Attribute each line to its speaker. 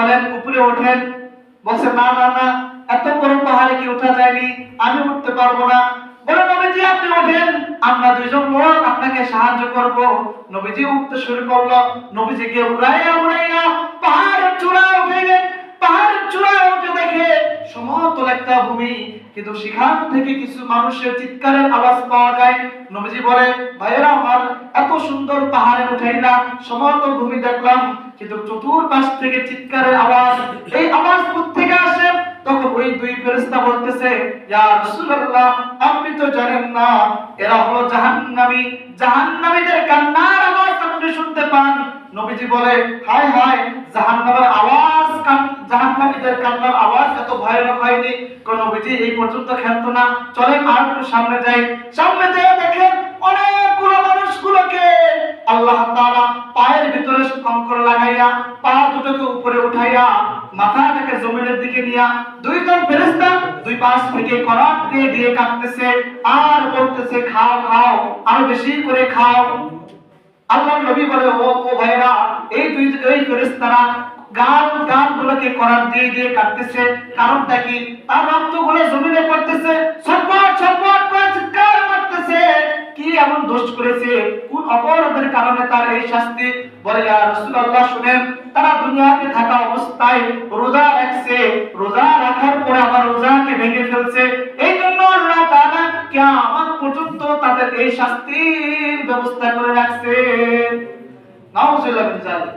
Speaker 1: বলেন উপরে ওঠেন, বলছে না না না, এত বড় পাহাড়ে কি ওঠা যায়নি, আমি উঠতে পারবো না। বলে নবীজি আপনি ওঠেন, আমরা দুইজন লোক আপনাকে সাহায্য করব। নবীজি উঠতে শুরু করলো, নবীজিকে উড়াইয়া উড়াইয়া পাহাড়ের চূড়ায় উঠে গেলেন। পাহাড়ের চূড়ায় উঠে দেখে সমতল একটা ভূমি, কিন্তু সেখান থেকে কিছু মানুষের চিৎকারের আওয়াজ পাওয়া যায়। নবীজি বলে ভাইয়েরা আমার, এত সুন্দর পাহাড়ে উঠাইলা, সমতল ভূমি দেখলাম, কিন্তু চতুর্পাশ থেকে চিৎকারের আওয়াজ, এই আওয়াজ কোত্থেকে আসে? তখন ওই দুই ফেরেশতা বলতেছে ইয়া রাসূলুল্লাহ, আপনি তো জানেন না এরা হলো জাহান্নামী, জাহান্নামীদের কান্নার আওয়াজ আপনি শুনতে পান। নবীজি বলে হায় হায়, জাহান্নামের আওয়াজ, জাহান্নামীদের কান্নার আওয়াজ এত ভয়ানক হয়নি। কোন নবীজি এই পর্যন্ত খেলতো না, চলেন আর একটু সামনে যাই। সামনে যেয়ে দেখেন অনেকগুলো মানুষগুলোকে আল্লাহ তাআলা পায়ের ভিতরে কঙ্কর লাগাইয়া পা দুটোকে উপরে উঠাইয়া মাথাটাকে জমিনের দিকে নিয়া দুইজন ফেরেশতা দুই পাশ থেকে করাত দিয়ে দিয়ে কাটতেছে আর বলতেছে খাও খাও, আরো বেশি করে খাও। আল্লাহর নবী বলে ও ভাইরা, এই ফেরেশতারা গালগুলোকে করাত দিয়ে দিয়ে কাটতেছে, কারণটা কি? তার রক্তগুলো জমিনে পড়তেছে, ছটফট ছটফট করে চিৎকার মারতেছে। কি এমন দোষ করেছে, কোন অপরাধের কারণে তার এই শাস্তি? বলে ইয়া রাসূলুল্লাহ শুনেন, তারা দুনিয়াতে থাকা অবস্থায় রোজা রাখছে, রোজা রাখার পরে আবার রোজাকে ভেঙে ফেলছে, এই জন্য আল্লাহ তাআলা কিয়ামত পর্যন্ত তাদের এই শাস্তির ব্যবস্থা করে রাখছে। নাউজুবিল্লাহ মিন যালিক।